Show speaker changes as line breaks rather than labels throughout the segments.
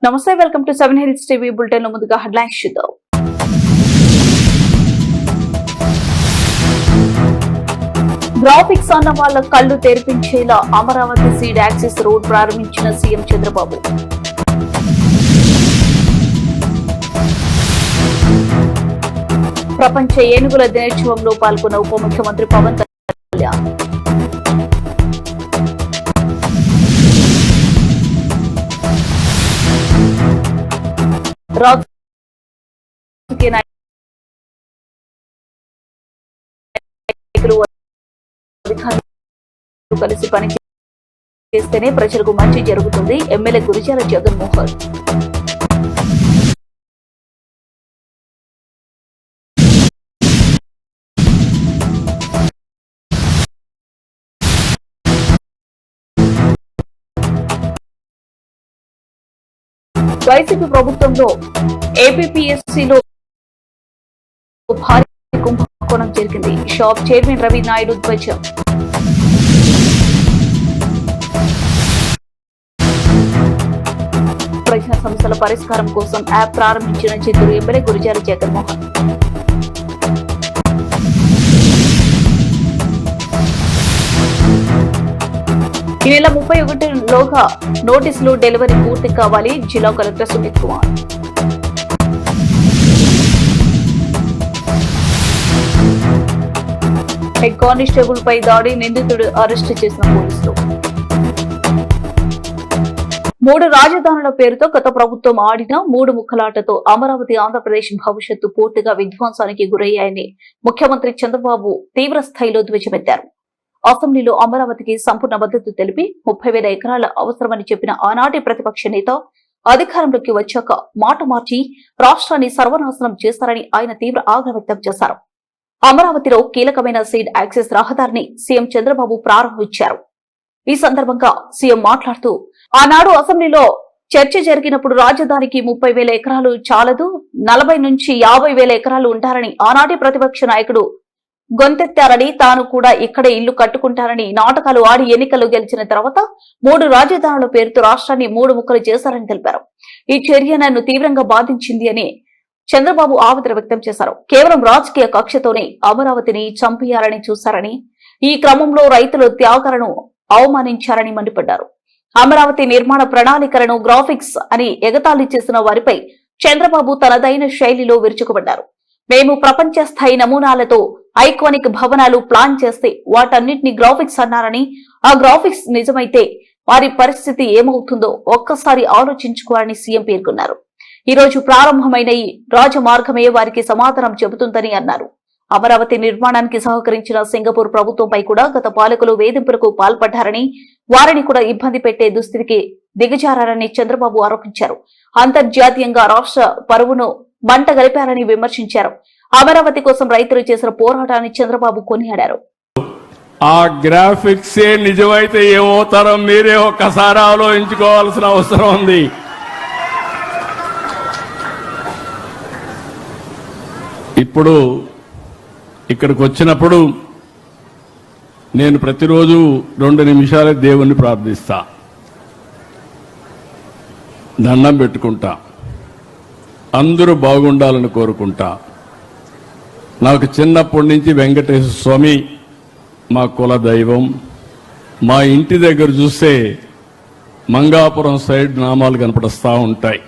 నమస్తే, welcome to 7 Hills TV bulletin. ముందుగా headlines చూద్దాం. గ్రాఫిక్స్ అన్న వాళ్ళ కళ్ళు తెరిపించేలా అమరావతి సీడ్ యాక్సెస్ రోడ్ ప్రారంభించిన సీఎం చంద్రబాబు. ప్రపంచ ఏనుగుల దినోత్సవంలో పాల్గొన్న ఉప ముఖ్యమంత్రి పవన్ కళ్యాణ్. రాజకీయ నాయకులు అధికారులు కలిసి పనిచేస్తేనే ప్రజలకు మంచి జరుగుతుంది. ఎమ్మెల్యే గురిజాల జగన్మోహన్. వైసీపీ ప్రభుత్వంలో ఏపీపీఎస్సీలో భారీ కుంభకోణం జరిగింది. షాప్ చైర్మన్ రవి నాయుడు ధ్వజం. ప్రజా సమస్యల పరిష్కారం కోసం యాప్ ప్రారంభించిన చిత్తూరు ఎమ్మెల్యే గురిజాల జగన్మోహన్. ఈ నెల 31లోగా నోటీసులు డెలివరీ పూర్తి కావాలి. జిల్లా collector Sumit Kumar. Head constable పై దాడి, నిందితుడు అరెస్టు చేసిన పోలీసులు. 3 రాజధానుల పేరుతో గత ప్రభుత్వం ఆడిన 3 ముక్కలాటతో అమరావతి ఆంధ్రప్రదేశ్ భవిష్యత్తు పూర్తిగా విధ్వంసానికి గురయ్యాయని ముఖ్యమంత్రి చంద్రబాబు తీవ్ర స్థాయిలో ధ్వజమెత్తారు. అసెంబ్లీలో అమరావతికి సంపూర్ణ మద్దతు తెలిపి 30,000 ఎకరాల అవసరమని చెప్పిన ఆనాటి ప్రతిపక్ష నేత అధికారంలోకి వచ్చాక మాట మార్చి రాష్ట్రాన్ని సర్వనాశనం చేస్తారని ఆయన తీవ్ర ఆగ్రహం వ్యక్తం చేశారు. అమరావతిలో కీలకమైన సీడ్ యాక్సెస్ రహదారిని సీఎం చంద్రబాబు ప్రారంభించారు. ఈ సందర్భంగా సీఎం మాట్లాడుతూ, ఆనాడు అసెంబ్లీలో చర్చ జరిగినప్పుడు రాజధానికి 30,000 ఎకరాలు చాలదు, 40 నుంచి 50,000 ఎకరాలు ఉంటారని ఆనాటి ప్రతిపక్ష నాయకుడు గొంతెత్తారని, తాను కూడా ఇక్కడే ఇల్లు కట్టుకుంటారని నాటకాలు ఆడి ఎన్నికలు గెలిచిన తర్వాత 3 రాజధానుల పేరుతో రాష్ట్రాన్ని 3 ముక్కలు చేశారని తెలిపారు. ఈ చర్య నన్ను తీవ్రంగా బాధించింది అని చంద్రబాబు ఆవేదన వ్యక్తం చేశారు. కేవలం రాజకీయ కక్షతోనే అమరావతిని చంపేయాలని చూశారని, ఈ క్రమంలో రైతుల త్యాగాలను అవమానించారని మండిపడ్డారు. అమరావతి నిర్మాణ ప్రణాళికలను గ్రాఫిక్స్ అని ఎగతాళి చేసిన వారిపై చంద్రబాబు తనదైన శైలిలో విరుచుకుపడ్డారు. మేము ప్రపంచ స్థాయి నమూనాలతో ఐకానిక్ భవనాలు ప్లాన్ చేస్తే వాటన్నిటిని గ్రాఫిక్స్ అన్నారని, ఆ గ్రాఫిక్స్ నిజమైతే వారి పరిస్థితి ఏమవుతుందో ఒక్కసారి ఆలోచించుకోవాలని సీఎం పేర్కొన్నారు. ఈ రోజు ప్రారంభమైన ఈ రాజమార్గమే వారికి సమాధానం చెబుతుందని అన్నారు. అమరావతి నిర్మాణానికి సహకరించిన సింగపూర్ ప్రభుత్వంపై కూడా గత పాలకులు వేధింపులకు పాల్పడ్డారని, వారిని కూడా ఇబ్బంది పెట్టే దుస్థితికి దిగజారని చంద్రబాబు ఆరోపించారు. అంతర్జాతీయంగా రాష్ట్ర పరువును మంట గలిపారని విమర్శించారు. అమరావతి కోసం రైతులు చేసిన పోరాటాన్ని చంద్రబాబు కొనియాడారు.
ఆ గ్రాఫిక్స్ నిజమైతే ఏమవుతారో మీరే ఒక్కసారి ఆలోచించుకోవాల్సిన అవసరం ఉంది. ఇప్పుడు ఇక్కడికి వచ్చినప్పుడు నేను ప్రతిరోజు 2 నిమిషాలే దేవుణ్ణి ప్రార్థిస్తా, దండం పెట్టుకుంటా, అందరూ బాగుండాలని కోరుకుంటా. నాకు చిన్నప్పటి నుంచి వెంకటేశ్వర స్వామి మా కుల దైవం. మా ఇంటి దగ్గర చూస్తే మంగాపురం సైడ్ నామాలు కనపడుస్తూ ఉంటాయి.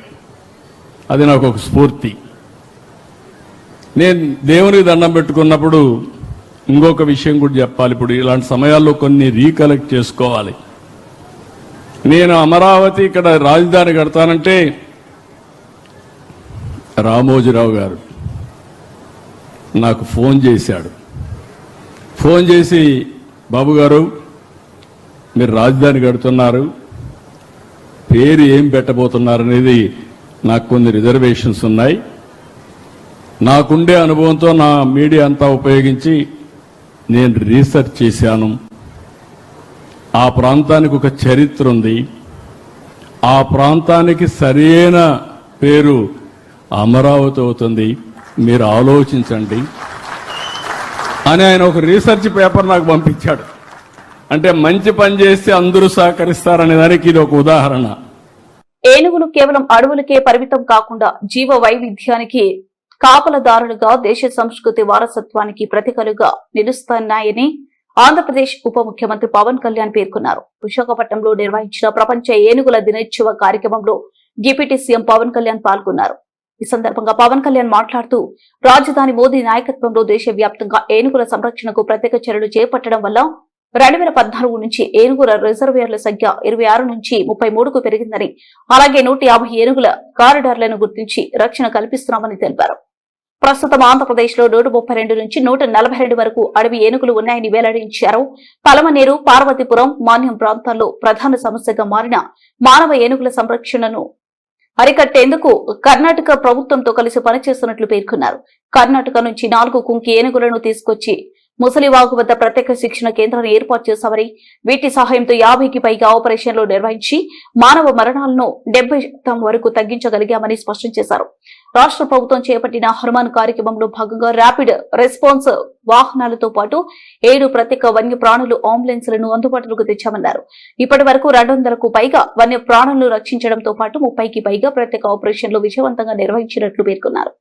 అది నాకు ఒక స్ఫూర్తి. నేను దేవునికి దండం పెట్టుకున్నప్పుడు ఇంకొక విషయం కూడా చెప్పాలి. ఇప్పుడు ఇలాంటి సమయాల్లో కొన్ని రీకలెక్ట్ చేసుకోవాలి. నేను అమరావతి ఇక్కడ రాజధాని కడతానంటే రామోజీరావు గారు నాకు ఫోన్ చేశాడు. ఫోన్ చేసి, బాబు గారు మీరు రాజధాని కడుతున్నారు, పేరు ఏం పెట్టబోతున్నారు అనేది నాకు కొన్ని రిజర్వేషన్స్ ఉన్నాయి. నాకుండే అనుభవంతో నా మీడియా అంతా ఉపయోగించి నేను రీసెర్చ్ చేశాను. ఆ ప్రాంతానికి ఒక చరిత్ర ఉంది. ఆ ప్రాంతానికి సరైన పేరు అమరావతి అవుతుంది, మీరు ఆలోచించండి అని ఆయన ఒక రీసెర్చ్ పేపర్ నాకు పంపించాడు. అంటే మంచి పని చేస్తే అందరూ సహకరిస్తారనే దానికి ఇది ఒక ఉదాహరణ.
ఏనుగులు కేవలం అడవులకే పరిమితం కాకుండా జీవ వైవిధ్యానికి కాపలదారులుగా దేశ సంస్కృతి వారసత్వానికి ప్రతీకలుగా నిలుస్తున్నాయని ఆంధ్రప్రదేశ్ ఉప ముఖ్యమంత్రి పవన్ కళ్యాణ్ పేర్కొన్నారు. విశాఖపట్నంలో నిర్వహించిన ప్రపంచ ఏనుగుల దినోత్సవ కార్యక్రమంలో డిప్యూటీ సీఎం పవన్ కళ్యాణ్ పాల్గొన్నారు. ఈ సందర్భంగా పవన్ కళ్యాణ్ మాట్లాడుతూ రాజధాని మోదీ నాయకత్వంలో దేశవ్యాప్తంగా ఏనుగుల సంరక్షణకు ప్రత్యేక చర్యలు చేపట్టడం వల్ల 2014 నుంచి ఏనుగుల రిజర్వేయర్ల సంఖ్య 26 నుంచి 33కు పెరిగిందని, అలాగే 150 ఏనుగుల కారిడార్లను గుర్తించి రక్షణ కల్పిస్తున్నామని తెలిపారు. ప్రస్తుతం ఆంధ్రప్రదేశ్ లో 132 నుంచి 142 వరకు అడవి ఏనుగులు ఉన్నాయని వెల్లడించారు. పలమనేరు, పార్వతీపురం, మాన్యం ప్రాంతాల్లో ప్రధాన సమస్యగా మారిన మానవ ఏనుగుల సంరక్షణను అరికట్టేందుకు కర్ణాటక ప్రభుత్వంతో కలిసి పనిచేస్తున్నట్లు పేర్కొన్నారు. కర్ణాటక నుంచి 4 కుంకి ఏనుగులను తీసుకొచ్చి ముసలివాగు వద్ద ప్రత్యేక శిక్షణ కేంద్రాన్ని ఏర్పాటు చేశామని, వీటి సహాయంతో 50కి పైగా ఆపరేషన్లు నిర్వహించి మానవ మరణాలను 70% వరకు తగ్గించగలిగామని స్పష్టం చేశారు. రాష్ట్ర ప్రభుత్వం చేపట్టిన హనుమాన్ కార్యక్రమంలో భాగంగా ర్యాపిడ్ రెస్పాన్స్ వాహనాలతో పాటు 7 ప్రత్యేక వన్య ప్రాణులు అంబులెన్స్లను అందుబాటులోకి తెచ్చామన్నారు. ఇప్పటి వరకు 200కు పైగా వన్య ప్రాణులను రక్షించడంతో పాటు 30కి పైగా ప్రత్యేక ఆపరేషన్లు విజయవంతంగా నిర్వహించినట్లు పేర్కొన్నారు.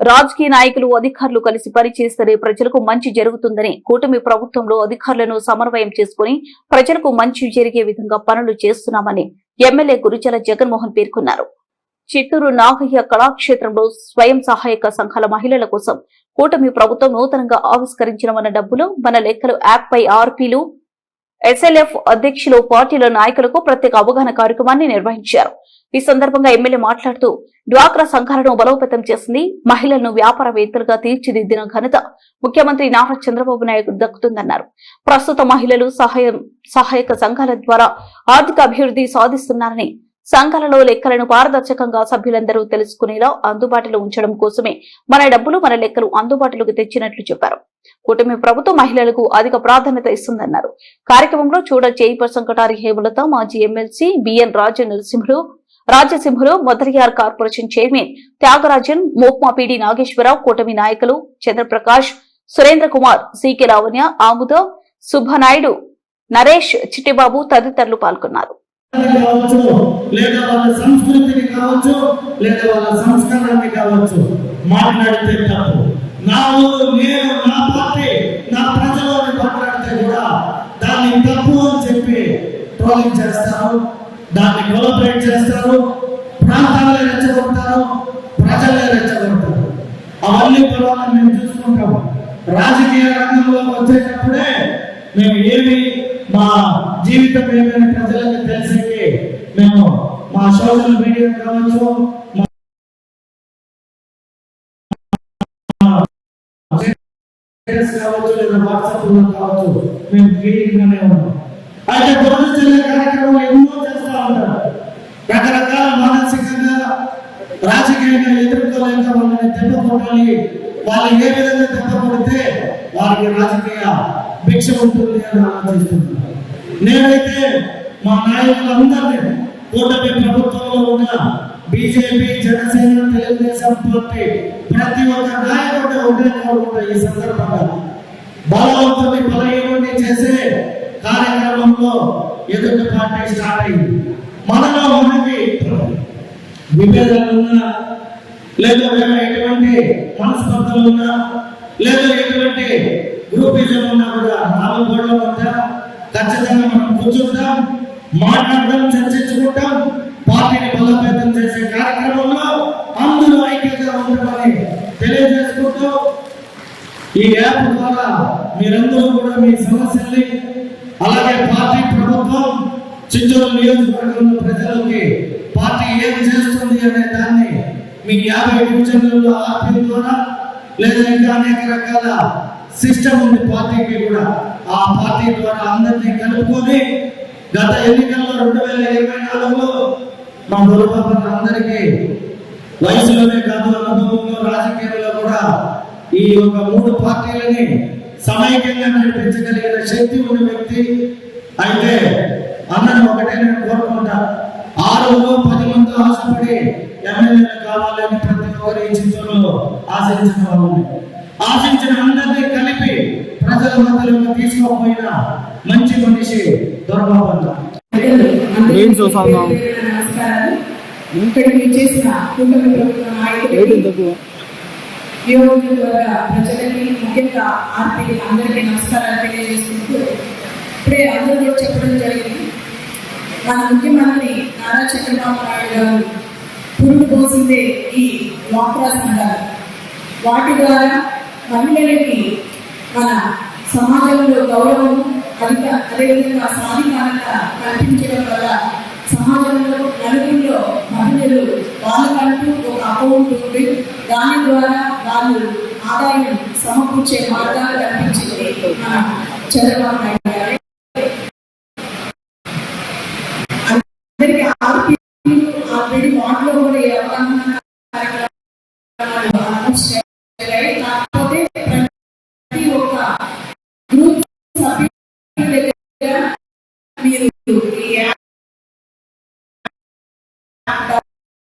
రాజకీయ నాయకులు, అధికారులు కలిసి పనిచేస్తేనే ప్రజలకు మంచి జరుగుతుందని, కూటమి ప్రభుత్వంలో అధికారులను సమన్వయం చేసుకుని ప్రజలకు మంచి జరిగే విధంగా పనులు చేస్తున్నామని ఎమ్మెల్యే గురుజల జగన్మోహన్ పేర్కొన్నారు. చిత్తూరు నాగయ్య కళాక్షేత్రంలో స్వయం సహాయక సంఘాల మహిళల కోసం కూటమి ప్రభుత్వం నూతనంగా ఆవిష్కరించిన మన డబ్బులు మన లెక్కలు యాప్ పై ఆర్పీలు, ఎస్ఎల్ఎఫ్ అధ్యక్షులు, పార్టీల నాయకులకు ప్రత్యేక అవగాహన కార్యక్రమాన్ని నిర్వహించారు. ఈ సందర్భంగా ఎమ్మెల్యే మాట్లాడుతూ డ్వాక్రా సంఘాలను బలోపేతం చేసింది, మహిళలను వ్యాపారవేత్తలుగా తీర్చిదిద్దిన ఘనత ముఖ్యమంత్రి నారా చంద్రబాబు నాయుడు దక్కుతుందన్నారు. ప్రస్తుత మహిళలు సహాయక సంఘాల ద్వారా ఆర్థిక అభివృద్ధి సాధిస్తున్నారని, సంఘాలలో లెక్కలను పారదర్శకంగా సభ్యులందరూ తెలుసుకునేలా అందుబాటులో ఉంచడం కోసమే మన డబ్బులు మన లెక్కలు అందుబాటులోకి తెచ్చినట్లు చెప్పారు. కూటమి ప్రభుత్వం మహిళలకు అధిక ప్రాధాన్యత ఇస్తుందన్నారు. కార్యక్రమంలో చూడ చైర్పర్సన్ కటారి హేమలత, మాజీ MLC BN Rajasimhulu, Mudaliar corporation chairman Thyagarajan, MEPMA PD Nageswara Rao, కూటమి నాయకులు చంద్రప్రకాష్, సురేంద్ర కుమార్, సికే లావణ్య, ఆముద, సుబ్బనాయుడు, నరేష్, చిట్టిబాబు తదితరులు పాల్గొన్నారు.
లేదా వాళ్ళ సంస్కృతిని కావచ్చు, లేదా వాళ్ళ సంస్కారాన్ని కావచ్చు మాట్లాడితే తప్పు. నా ఊరు, నేను, నా పార్టీ, నా ప్రజలు అని మాట్లాడితే కూడా దాన్ని తప్పు అని చెప్పి ట్రోలింగ్ చేస్తారు, దాన్ని కొలబరేట్ చేస్తారు, ప్రాంతాలే రెచ్చగొడతారు, ప్రజలే రెచ్చగొడతారు. అవన్నీ కూడా మేము చూసుకుంటాము. రాజకీయ రంగంలో వచ్చేటప్పుడే మేము ఏమి మా జీవితం ఏమైనా ప్రజలకు తెలిసేకి మేము మా సోషల్ మీడియా కావచ్చు, కావచ్చు, లేదా వాట్సాప్ లో కావచ్చు, మేము క్లియర్గానే ఉన్నాం. అయితే ప్రొఫెషనల్ కార్యక్రమాలు ఎన్నో చేస్తూ ఉంటారు. రకరకాల మానసికంగా రాజకీయంగా ఎదుర్కోలేక వాళ్ళని దెబ్బ కొట్టాలి, వాళ్ళు ఏ విధంగా దెబ్బ కొడితే వారికి రాజకీయ భిక్ష ఉంటుంది అని ఆలోచిస్తున్నారు. నేనైతే మా నాయకులందరినీ కూటమి ప్రభుత్వంలో ఉన్న బీజేపీ, జనసేన, తెలుగుదేశం పార్టీ ప్రతి ఒక్క నాయకుడు ఉండే ఈ సందర్భంగా బలవంతుని బలహీనుని చేసే కార్యక్రమంలో ఎదుటి పార్టీ స్టార్ట్ అయింది. మనలో మనకి విభేదాలు ఉన్నా, లేదా ఎటువంటి మనస్పర్ధలు ఉన్నా, లేదా ఎటువంటి గ్రూపిజం ఉన్నా కూడా నాలుగు గోడల మధ్య ఖచ్చితంగా మనం కూర్చుంటాం, మాట్లాడడం, చర్చించుకుంటాం. పార్టీని బలోపేతం చేసే కార్యక్రమంలో అందరూ ఐక్యంగా ఉండమని తెలియజేసుకుంటూ ఈ యాప్ ద్వారా మీరందరూ కూడా మీ సమస్యల్ని, అలాగే పార్టీ ప్రభుత్వం చిత్తూరు నియోజకవర్గంలో ప్రజలకి పార్టీ ఏం చేస్తుంది అనే దాన్ని మీ 50 డివిజన్లలో ఆర్పీ ద్వారా, లేదా ఇంకా అనేక రకాల సిస్టమ్ ఉంది పార్టీకి కూడా, ఆ పార్టీ ద్వారా అందరినీ కలుపుకొని గత ఎన్నికల్లో 2024లో మా దొరబాబు అందరికీ వయసులోనే కాదు అనుభవంలో రాజకీయాల్లో కూడా ఈ యొక్క 3 పార్టీలని సమైక్యంగా నడిపించగలిగిన శక్తి ఉన్న వ్యక్తి. అయితే అన్నను ఒకటే నేను కోరుకుంటా, 10 మంది ఆశపడి ఎమ్మెల్యేలు కావాలని ప్రతి ఒక్కరి చిత్రంలో ఆశించిన వాళ్ళని, ఆశించిన అందరినీ కలిపి ప్రజల మధ్యలో తీసుకోకపోయిన మంచి మనిషి దొరబాబు అన్న.
ఇక్కడికి చేసిన కూటమి ప్రభుత్వ నాయకులకు, నియోజకవర్గ ప్రజలకి, ముఖ్యంగా ఆర్పీ అందరికీ నమస్కారాలు తెలియజేసుకుంటూ, ఇప్పుడే అందరూ కూడా చెప్పడం జరిగింది. మన ముఖ్యమంత్రి నారా చంద్రబాబు నాయుడు గారు పురుగు పోసిందే ఈ డ్వాక్రా సంఘాలు. వాటి ద్వారా మహిళలకి మన సమాజంలో గౌరవం, అదేవిధంగా సాధికారత కల్పించడం వల్ల సమాజంలో నలుగురిలో మహిళలు వాళ్ళకంటూ ఒక అకౌంట్ ఉంది. దాని ద్వారా వాళ్ళు ఆదాయం సమకూర్చే మార్గాలు కల్పించింది మన చంద్రబాబు నాయుడు గారు. అందరికీ ఆల్రెడీ వాటిలో కూడా ఏ అవగాహన కాకపోతే ప్రతి ఒక్క గ్రూప్ సభ్యుల దగ్గర మీరు ఈ యాప్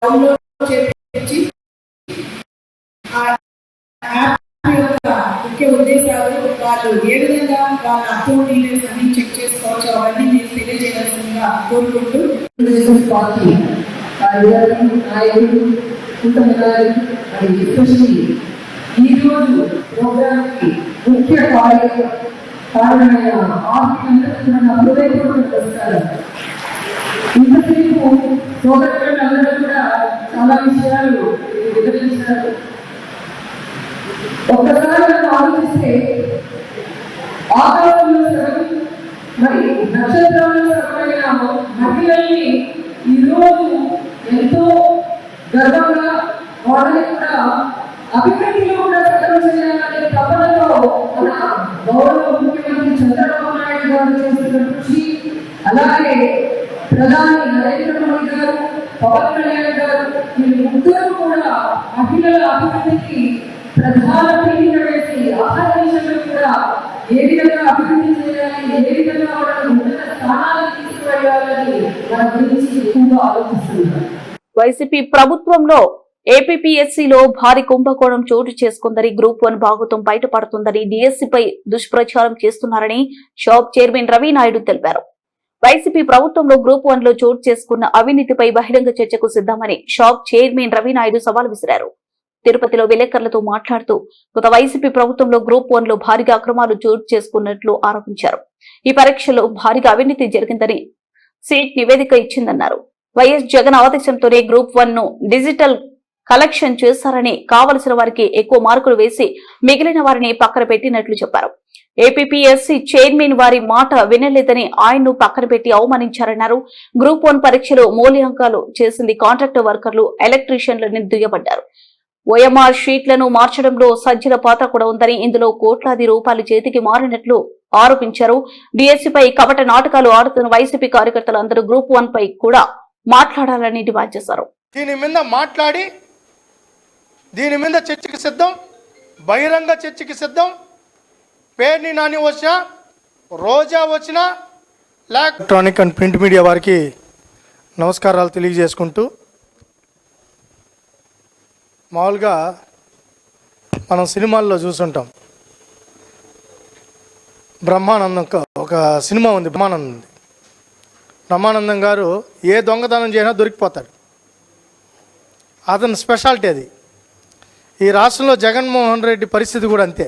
డౌన్లోడ్ చేయించి ఆ యాప్ యొక్క ముఖ్య ఉద్దేశాలు, వాళ్ళు ఏ విధంగా వాళ్ళ అకౌంట్ డీటెయిల్స్ అన్ని చెక్ చేసుకోవచ్చు, అవన్నీ మీరు తెలియజేయాల్సిందిగా కోరుకుంటూ,
పార్టీ నాయకులు ఎస్పెషల్లీ ఈరోజు ప్రోగ్రామ్కి ముఖ్య కారణమైన ఆర్థికంగా హృదయపూర్వక నమస్కారం. ఇంతసేపు సోదరులందరూ కూడా చాలా విషయాలు వివరించారు. ఒక్కసారి మనం ఆలోచిస్తే ఆకాశంలో సగం, మరి నక్షత్రాల్లో సగమైన మహిళల్ని ఈరోజు ఎంతో గర్వంగా వాళ్ళని కూడా అభివృద్ధిలో కూడా సగం చేయాలనే తపనలో మన గౌరవ ముఖ్యమంత్రి చంద్రబాబు నాయుడు గారు చేస్తున్న కృషి, అలాగే ప్రధాని నరేంద్ర మోడీ గారు, పవన్ కళ్యాణ్ గారు, వీళ్ళు ముగ్గురు కూడా మహిళల అభివృద్ధికి ప్రధాన పీఠిక వేసి ఆంధ్రదేశంలో కూడా ఏ విధంగా అభివృద్ధి చేయాలి, ఏ విధంగా వాళ్ళని ఉన్నత స్థానాలకు తీసుకువెళ్ళాలని మన గురించి ఎక్కువగా ఆలోచిస్తున్నారు.
వైసీపీ ప్రభుత్వంలో ఏపీపీఎస్సీలో భారీ కుంభకోణం చోటు చేసుకుందని, గ్రూప్ 1 భాగోతం బయటపడుతుందని డీఎస్సీపై దుష్ప్రచారం చేస్తున్నారని షాప్ చైర్మన్ రవి నాయుడు తెలిపారు. వైసీపీ ప్రభుత్వంలో గ్రూప్ 1లో చోటు చేసుకున్న అవినీతిపై బహిరంగ చర్చకు సిద్దమని షాప్ చైర్మన్ రవి నాయుడు సవాల్ విసిరారు. తిరుపతిలో విలేకరులతో మాట్లాడుతూ గత వైసీపీ ప్రభుత్వంలో గ్రూప్ 1లో భారీగా అక్రమాలు చోటు చేసుకున్నట్లు ఆరోపించారు. ఈ పరీక్షలో భారీగా అవినీతి జరిగిందని సీట్ నివేదిక ఇచ్చిందన్నారు. వైఎస్ జగన్ ఆదేశంతోనే గ్రూప్ 1ను డిజిటల్ కలెక్షన్ చేశారని, కావలసిన వారికి ఎక్కువ మార్కులు వేసి మిగిలిన వారిని పక్కన పెట్టినట్లు చెప్పారు. ఏపీపీఎస్సీ చైర్మన్ వారి మాట వినలేదని ఆయన్ను పక్కన పెట్టి అవమానించారన్నారు. గ్రూప్ 1 పరీక్షలో మూల్యాంకాలు చేసింది కాంట్రాక్టర్ వర్కర్లు, ఎలక్ట్రీషియన్లని దుయ్యబడ్డారు. ఓఎంఆర్ షీట్లను మార్చడంలో సజ్జల పాత్ర కూడా ఉందని, ఇందులో కోట్లాది రూపాయలు చేతికి మారినట్లు ఆరోపించారు. డీఎస్సీపై కపట నాటకాలు ఆడుతున్న వైసీపీ కార్యకర్తలు అందరూ గ్రూప్ 1 పై కూడా మాట్లాడాలని డిమాండ్ చేశారు.
దీని మీద మాట్లాడి, దీని మీద చర్చకి సిద్ధం, బహిరంగ చర్చకి సిద్ధం. పేర్ని నాని వచ్చినా, రోజా వచ్చినా, ఎలక్ట్రానిక్ అండ్ ప్రింట్ మీడియా వారికి నమస్కారాలు తెలియజేసుకుంటూ, మామూలుగా మనం సినిమాల్లో చూస్తుంటాం, బ్రహ్మానందం ఒక సినిమా ఉంది, బ్రహ్మానందం గారు ఏ దొంగతనం చేసినా దొరికిపోతాడు. అతని స్పెషాలిటీ అది. ఈ రాష్ట్రంలో జగన్మోహన్ రెడ్డి పరిస్థితి కూడా అంతే.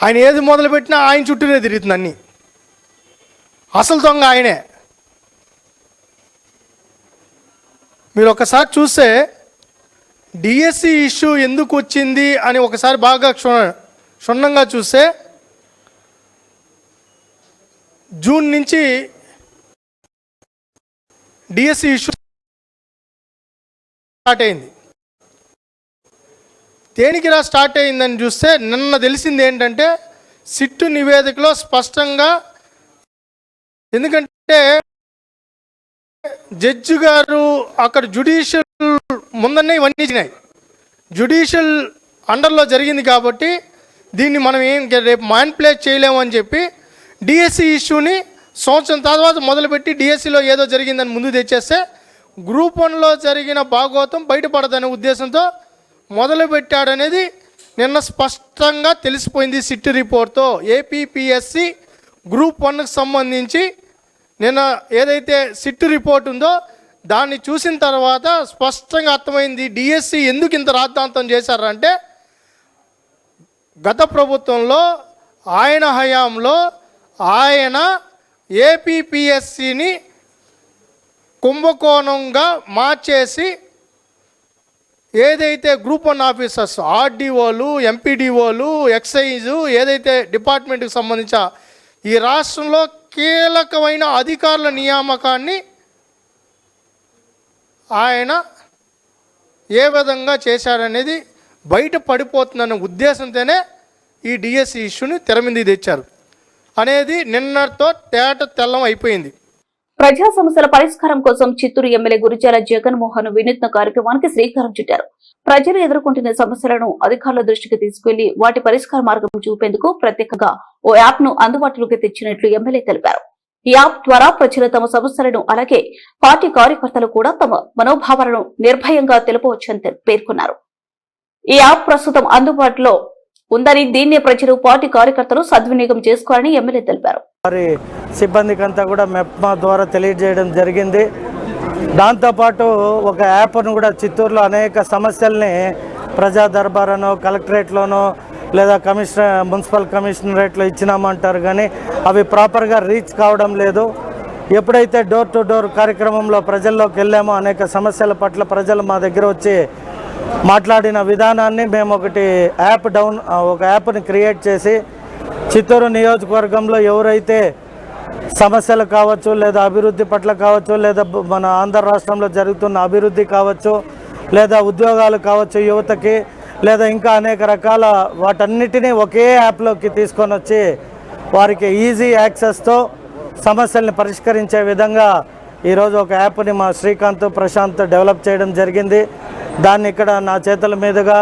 ఆయన ఏది మొదలుపెట్టినా ఆయన చుట్టూనే తిరుగుతుంది అన్నీ. అసలు దొంగ ఆయనే. మీరు ఒకసారి చూస్తే డిఎస్సి ఇష్యూ ఎందుకు వచ్చింది అని ఒకసారి బాగా క్షుణ్ణంగా చూస్తే జూన్ నుంచి డిఎస్సి ఇష్యూ స్టార్ట్ అయింది. దేనికి స్టార్ట్ అయిందని చూస్తే నిన్న తెలిసింది ఏంటంటే సిట్టు నివేదికలో స్పష్టంగా, ఎందుకంటే జడ్జి గారు అక్కడ జ్యుడిషియల్ ముందనే ఇవన్నీ ఇచ్చినాయి, జ్యుడిషియల్ అండర్లో జరిగింది కాబట్టి దీన్ని మనం రేపు మ్యానిపులేట్ చేయలేము అని చెప్పి డిఎస్సి ఇష్యూని సంవత్సరం తర్వాత మొదలుపెట్టి డిఎస్సిలో ఏదో జరిగిందని ముందు తెచ్చేస్తే గ్రూప్ 1లో జరిగిన భాగోతం బయటపడదనే ఉద్దేశంతో మొదలుపెట్టాడనేది నిన్న స్పష్టంగా తెలిసిపోయింది సిట్ రిపోర్ట్తో. ఏపీపీఎస్సి గ్రూప్ 1కి సంబంధించి నిన్న ఏదైతే సిట్ రిపోర్ట్ ఉందో దాన్ని చూసిన తర్వాత స్పష్టంగా అర్థమైంది డిఎస్సి ఎందుకు ఇంత రాద్ధాంతం చేశారంటే గత ప్రభుత్వంలో ఆయన హయాంలో ఆయన ఏపీపీఎస్సిని కుంభకోణంగా మార్చేసి ఏదైతే గ్రూప్ 1 ఆఫీసర్స్ ఆర్డీఓలు, ఎంపీడీఓలు, ఎక్సైజు ఏదైతే డిపార్ట్మెంట్కి సంబంధించిన ఈ రాష్ట్రంలో కీలకమైన అధికారుల నియామకాన్ని ఆయన ఏ విధంగా చేశాడనేది బయట పడిపోతుందన్న ఉద్దేశంతోనే ఈ డిఎస్సి ఇష్యూని తెర మీదకి తెచ్చారు అనేది నిన్నటితో తెల్లం అయిపోయింది.
ప్రజా సమస్యల పరిష్కారం కోసం చిత్తూరు ఎమ్మెల్యే గురిజాల జగన్మోహన్ వినూత్న కార్యక్రమానికి శ్రీకారం చుట్టారు. ప్రజలు ఎదుర్కొంటున్న సమస్యలను అధికారుల దృష్టికి తీసుకెళ్లి వాటి పరిష్కార మార్గం చూపేందుకు ప్రత్యేకంగా ఓ యాప్ ను అందుబాటులోకి తెచ్చినట్లు ఎమ్మెల్యే తెలిపారు. ఈ యాప్ ద్వారా ప్రజలు తమ సమస్యలను, అలాగే పార్టీ కార్యకర్తలు కూడా తమ మనోభావాలను నిర్భయంగా తెలుపవచ్చని పేర్కొన్నారు. ఈ యాప్ ప్రస్తుతం అందుబాటులో ఉందని, దీన్ని ప్రజలు, పార్టీ కార్యకర్తలు సద్వినియోగం చేసుకోవాలని ఎమ్మెల్యే తెలిపారు.
వారి సిబ్బందికంతా కూడా మెప్మా ద్వారా తెలియజేయడం జరిగింది. దాంతోపాటు ఒక యాప్ను కూడా చిత్తూరులో అనేక సమస్యల్ని ప్రజా దర్బార్లోనో, కలెక్టరేట్లోనో లేదా మున్సిపల్ కమిషనరేట్లో ఇచ్చినామంటారు, కానీ అవి ప్రాపర్గా రీచ్ కావడం లేదు. ఎప్పుడైతే డోర్ టు డోర్ కార్యక్రమంలో ప్రజల్లోకి వెళ్ళామో అనేక సమస్యల పట్ల ప్రజలు మా దగ్గర వచ్చి మాట్లాడిన విధానాన్ని మేము ఒక యాప్ని క్రియేట్ చేసి చిత్తూరు నియోజకవర్గంలో ఎవరైతే సమస్యలు కావచ్చు, లేదా అభివృద్ధి పట్ల కావచ్చు, లేదా మన ఆంధ్ర రాష్ట్రంలో జరుగుతున్న అభివృద్ధి కావచ్చు, లేదా ఉద్యోగాలు కావచ్చు యువతకి, లేదా ఇంకా అనేక రకాల వాటన్నిటినీ ఒకే యాప్లోకి తీసుకొని వచ్చి వారికి ఈజీ యాక్సెస్తో సమస్యల్ని పరిష్కరించే విధంగా ఈరోజు ఒక యాప్ని మా శ్రీకాంత్, ప్రశాంత్ డెవలప్ చేయడం జరిగింది. దాన్ని ఇక్కడ నా చేతుల మీదుగా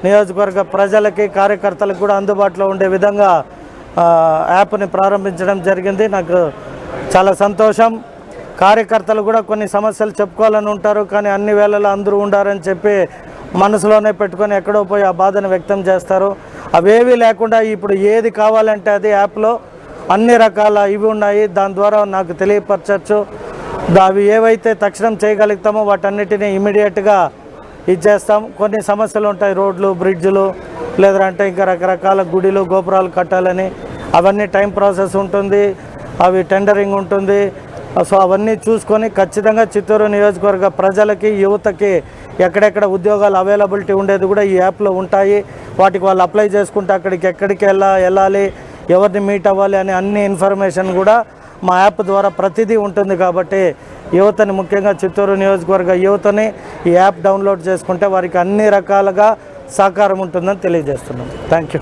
నియోజకవర్గ ప్రజలకి, కార్యకర్తలకు కూడా అందుబాటులో ఉండే విధంగా యాప్ని ప్రారంభించడం జరిగింది. నాకు చాలా సంతోషం. కార్యకర్తలు కూడా కొన్ని సమస్యలు చెప్పుకోవాలని ఉంటారు, కానీ అన్ని వేళలో అందరూ ఉండారని చెప్పి మనసులోనే పెట్టుకొని ఎక్కడో పోయి ఆ బాధను వ్యక్తం చేస్తారు. అవేవీ లేకుండా ఇప్పుడు ఏది కావాలంటే అది యాప్లో అన్ని రకాల ఇవి ఉన్నాయి. దాని ద్వారా నాకు తెలియపరచచ్చు. అవి ఏవైతే తక్షణం చేయగలుగుతామో వాటన్నిటినీ ఇమీడియట్గా ఇచ్చేస్తాం. కొన్ని సమస్యలు ఉంటాయి, రోడ్లు, బ్రిడ్జ్లు, లేదంటే ఇంకా రకరకాల గుడిలు, గోపురాలు కట్టాలని, అవన్నీ టైం ప్రాసెస్ ఉంటుంది, అవి టెండరింగ్ ఉంటుంది. సో అవన్నీ చూసుకొని ఖచ్చితంగా చిత్తూరు నియోజకవర్గ ప్రజలకి, యువతకి ఎక్కడెక్కడ ఉద్యోగాలు అవైలబిలిటీ ఉండేది కూడా ఈ యాప్లో ఉంటాయి. వాటికి వాళ్ళు అప్లై చేసుకుంటే ఎక్కడికి వెళ్ళాలి, ఎవరిని మీట్ అవ్వాలి అనే అన్ని ఇన్ఫర్మేషన్ కూడా మా యాప్ ద్వారా ప్రతిదీ ఉంటుంది. కాబట్టి యువతని, ముఖ్యంగా చిత్తూరు నియోజకవర్గ యువతని ఈ యాప్ డౌన్లోడ్ చేసుకుంటే వారికి అన్ని రకాలుగా సహకారం ఉంటుందని తెలియజేస్తున్నాం. Thank you.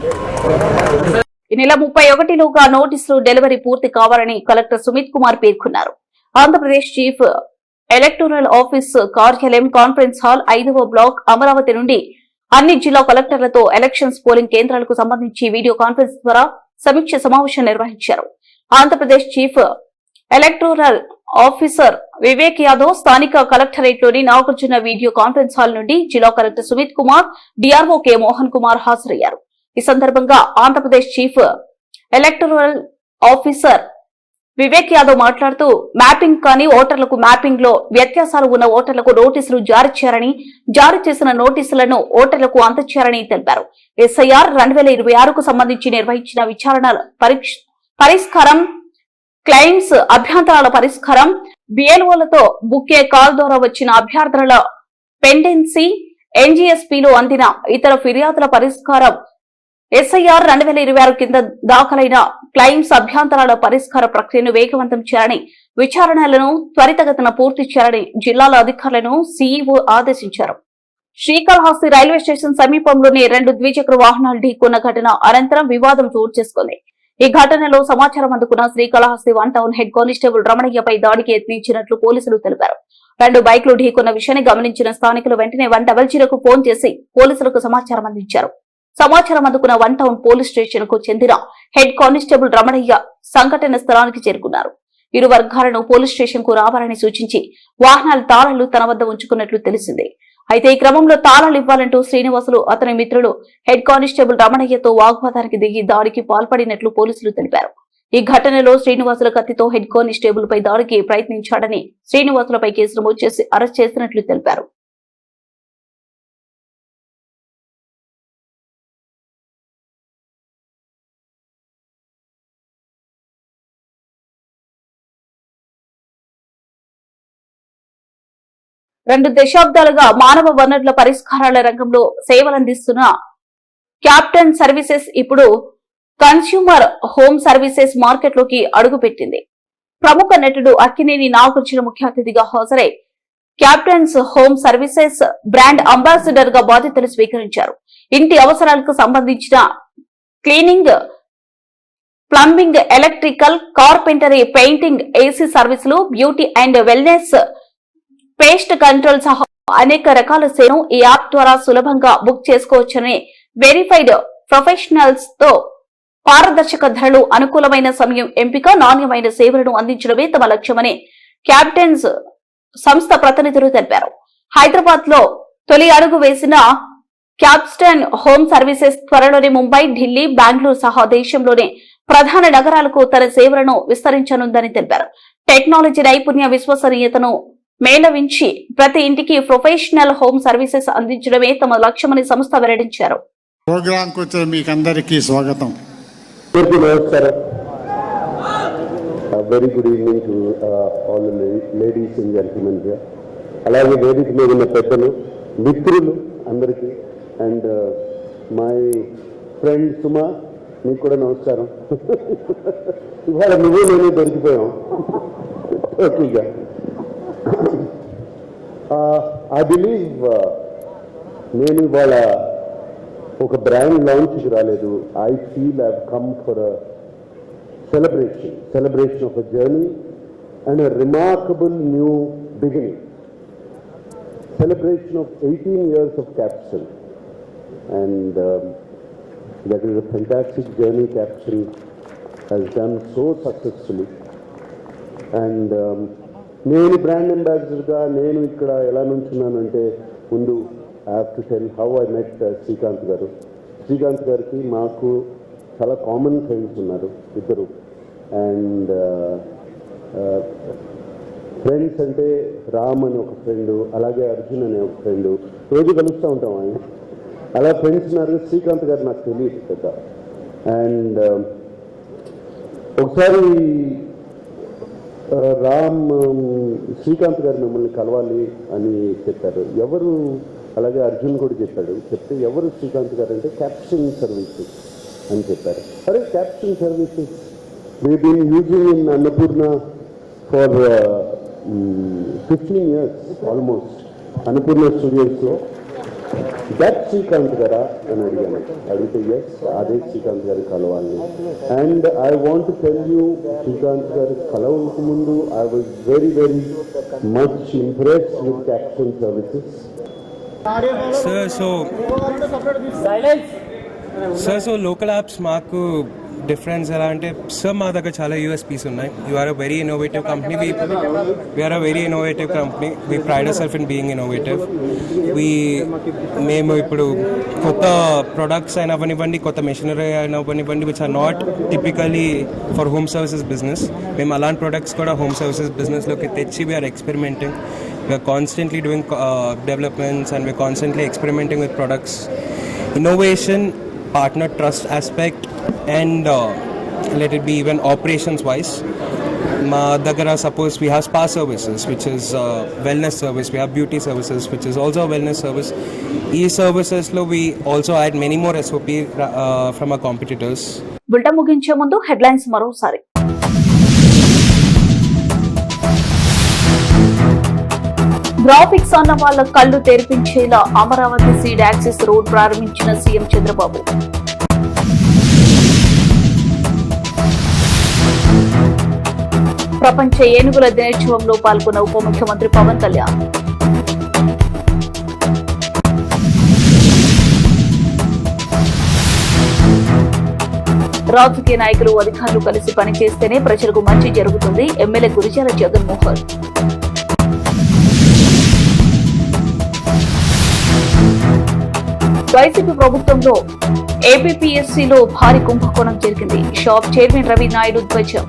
ఈ నెల 31లోగా నోటీసులు డెలివరీ పూర్తి కావాలని కలెక్టర్ సుమిత్ కుమార్ పేర్కొన్నారు. ఆంధ్రప్రదేశ్ చీఫ్ ఎలక్టోరల్ ఆఫీస్ కార్యాలయం కాన్ఫరెన్స్ హాల్ 5వ బ్లాక్ అమరావతి నుండి అన్ని జిల్లా కలెక్టర్లతో ఎలక్షన్స్ పోలింగ్ కేంద్రాలకు సంబంధించి వీడియో కాన్ఫరెన్స్ ద్వారా సమీక్ష సమావేశం నిర్వహించారు. Andhra Pradesh chief electoral officer Vivek Yadav స్థానిక కలెక్టరేట్లోని నాగార్జున వీడియో కాన్ఫరెన్స్ హాల్ నుండి జిల్లా collector Sumit Kumar, DRO K Mohan Kumar హాజరయ్యారు. ఈ సందర్భంగా Andhra Pradesh chief electoral officer Vivek Yadav మాట్లాడుతూ మ్యాపింగ్ కాని ఓటర్లకు మ్యాపింగ్ లో వ్యత్యాసాలు ఉన్న ఓటర్లకు నోటీసులు జారీ చేయాలని, జారీ చేసిన నోటీసులను ఓటర్లకు అందజేయాలని తెలిపారు. ఎస్ఐఆర్ 2026కు సంబంధించి నిర్వహించిన విచారణల పరిష్కారం, క్లెయిమ్స్ అభ్యంతరాల పరిష్కారం, బిఎల్ఓలతో బుకే కాల్ ద్వారా వచ్చిన అభ్యర్థనల పెండెన్సీ, ఎన్జీఎస్పీలో అందిన ఇతర ఫిర్యాదుల పరిష్కారం, ఎస్ఐఆర్ 2026 కింద దాఖలైన క్లెయిమ్స్ అభ్యంతరాల పరిష్కార ప్రక్రియను వేగవంతం చేయాలని, విచారణలను త్వరితగతిన పూర్తి చేయాలని జిల్లాల అధికారులను సీఈఓ ఆదేశించారు. శ్రీకాళహస్తి రైల్వే స్టేషన్ సమీపంలోని 2 ద్విచక్ర వాహనాలు ఢీకొన్న ఘటన అనంతరం వివాదం చోటు చేసుకుంది. ఈ ఘటనలో సమాచారం అందుకున్న శ్రీకాళహస్తి 1 టౌన్ హెడ్ కానిస్టేబుల్ రమణయ్యపై దాడికి యత్నించినట్లు పోలీసులు తెలిపారు. 2 బైక్లు ఢీకొన్న విషయాన్ని గమనించిన స్థానికులు వెంటనే 100కు ఫోన్ చేసి పోలీసులకు సమాచారం అందించారు. సమాచారం అందుకున్న 1 టౌన్ పోలీస్ స్టేషన్ కు చెందిన హెడ్ కానిస్టేబుల్ రమణయ్య సంఘటన స్థలానికి చేరుకున్నారు. ఇరు వర్గాలను పోలీస్ స్టేషన్ కు రావాలని సూచించి వాహనాల తాళాలు తన వద్ద ఉంచుకున్నట్లు తెలిసింది. అయితే ఈ క్రమంలో తాళాలు ఇవ్వాలంటూ శ్రీనివాసులు, అతని మిత్రులు హెడ్ కానిస్టేబుల్ రమణయ్యతో వాగ్వాదానికి దిగి దాడికి పాల్పడినట్లు పోలీసులు తెలిపారు. ఈ ఘటనలో శ్రీనివాసుల కత్తితో హెడ్ కానిస్టేబుల్ పై దాడికి ప్రయత్నించాడని, శ్రీనివాసులపై కేసు నమోదు చేసి అరెస్ట్ చేసినట్లు తెలిపారు. రెండు దశాబ్దాలుగా మానవ వనరుల పరిష్కారాల రంగంలో సేవలందిస్తున్న క్యాప్టెన్ సర్వీసెస్ ఇప్పుడు కన్స్యూమర్ హోమ్ సర్వీసెస్ మార్కెట్లోకి అడుగుపెట్టింది. ప్రముఖ నటుడు అక్కినేని నాగార్జున ముఖ్య అతిథిగా హాజరై Captain's home services brand ambassador గా బాధ్యతలు స్వీకరించారు. ఇంటి అవసరాలకు సంబంధించిన cleaning, plumbing, electrical, carpentry, painting, AC సర్వీసులు, beauty and wellness, pest control సహా అనేక రకాల సేవలను ఈ యాప్ ద్వారా సులభంగా బుక్ చేసుకోవచ్చని, వెరిఫైడ్ ప్రొఫెషనల్స్ తో పారదర్శక ధరలు, అనుకూలమైన సమయం ఎంపిక, నాణ్యమైన సేవలను అందించడమే తమ లక్ష్యమని క్యాప్టెన్స్ సంస్థ ప్రతినిధులు తెలిపారు. హైదరాబాద్ లో తొలి అడుగు వేసిన క్యాప్టెన్ హోమ్ సర్వీసెస్ త్వరలోనే ముంబై, ఢిల్లీ, బెంగళూరు సహా దేశంలోని ప్రధాన నగరాలకు తన సేవలను విస్తరించనుందని తెలిపారు. టెక్నాలజీ నైపుణ్య, విశ్వసనీయతను మేళవించి ప్రతి ఇంటికి ప్రొఫెషనల్ హోమ్ సర్వీసెస్ అందించడమే తమ లక్ష్యమని సంస్థ వెల్లడించారు.
ప్రోగ్రాంకి వచ్చే మీకు అందరికీ స్వాగతం.
నమస్కారం. Very good evening to all ladies and gentlemen here. అలాగే వేదిక మీద ఉన్న పెద్దలు, మిత్రులు అందరికీ, అండ్ మై ఫ్రెండ్ సుమా, మీకు కూడా నమస్కారం. ఇవాళ నువ్వు నేను దొరికిపోయాం టోటల్గా. ఐ బిలీవ్ నేను ఇవాళ ఒక బ్రాండ్ లాంచ్కి రాలేదు. I feel I come for a celebration of a journey and a remarkable new beginning. Celebration of 18 years of Capsule, and that is a fantastic journey Capsule has done so successfully. And నేను brand అంబాసిడర్గా నేను ఇక్కడ ఎలా నుంచున్నానంటే, ముందు I have to tell how I met Srikanth గారు. శ్రీకాంత్ గారికి మాకు చాలా common friends ఉన్నారు ఇద్దరు. అండ్ ఫ్రెండ్స్ అంటే రామ్ అని ఒక ఫ్రెండు, అలాగే అర్జున్ అనే ఒక ఫ్రెండు, రోజు కలుస్తూ ఉంటాం ఆయన. అలా ఫ్రెండ్స్ ఉన్నారు. శ్రీకాంత్ గారు నాకు తెలియదు పెద్ద. అండ్ ఒకసారి రామ్ శ్రీకాంత్ గారు మిమ్మల్ని కలవాలి అని చెప్పారు. ఎవరు? అలాగే అర్జున్ కూడా చెప్పాడు. చెప్తే ఎవరు శ్రీకాంత్ గారు అంటే క్యాప్షన్ సర్వీసెస్ అని చెప్పారు. అరే caption services we been using in Annapurna for 15 years almost, Annapurna స్టూడియోస్లో. దట్ శ్రీకాంత్ గారా అని అడిగాను. అడిగితే ఎస్, అదే శ్రీకాంత్ గారి కలవాలని. And I want tell you, Srikanth గారి కలవకు ముందు I was very very much impressed with caption services.
So local apps మాకు డిఫరెన్స్ ఎలా అంటే సార్ మా దగ్గర చాలా యూఎస్పీస్ ఉన్నాయి. You are a very innovative company. We are a very innovative company. We pride our self in being innovative. మేము ఇప్పుడు కొత్త ప్రొడక్ట్స్ అయినా అవ్వనివ్వండి, కొత్త మెషినరీ అయినా అవ్వనివ్వండి, which are not typically for home services business, మేము అలాంటి ప్రొడక్ట్స్ కూడా హోమ్ సర్వీసెస్ బిజినెస్లోకి తెచ్చి we are experimenting. We are constantly doing developments and we're constantly experimenting with products. Innovation, partner trust aspect, and let it be even operations wise. Madagara, suppose we have spa services, which is wellness service. We have beauty services, which is also a wellness service. These services lo we also add many more SOP from our competitors.
Bulletin ముగించే ముందు headlines మరోసారి. Graphics అన్న వాళ్ళ కళ్ళు తెరిపించేలా Amaravati seed access road ప్రారంభించిన CM Chandrababu. ప్రపంచ ఏనుగుల దినోత్సవంలో పాల్గొన్న ఉప ముఖ్యమంత్రి పవన్ కళ్యాణ్. రాజకీయ నాయకులు అధికారులు కలిసి పనిచేస్తేనే ప్రజలకు మంచి జరుగుతుంది. ఎమ్మెల్యే గురిజాల జగన్మోహన్. వైసీపీ ప్రభుత్వంలో ఏపీపీఎస్సీలో భారీ కుంభకోణం జరిగింది. షాప్ చైర్మన్ రవి నాయుడు ధ్వజం.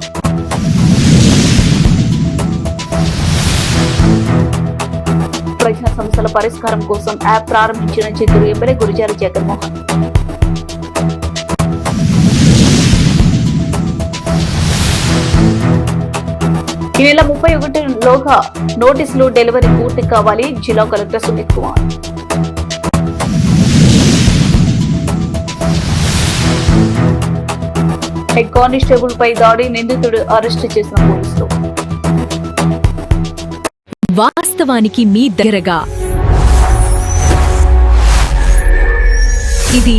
ప్రజా సమస్యల పరిష్కారం కోసం యాప్ ప్రారంభించిన చిత్తూరు ఎమ్మెల్యే గురిజాల జగన్మోహన్. ఈ నెల 31లోగా నోటీసులు డెలివరీ పూర్తి కావాలి. జిల్లా collector Sumit Kumar. Head constable పై దాడి, నిందితుడు అరెస్టు చేసిన పోలీసులు.
వాస్తవానికి మీ దగ్గరగా ఇది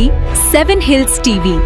7 హిల్స్ టీవీ.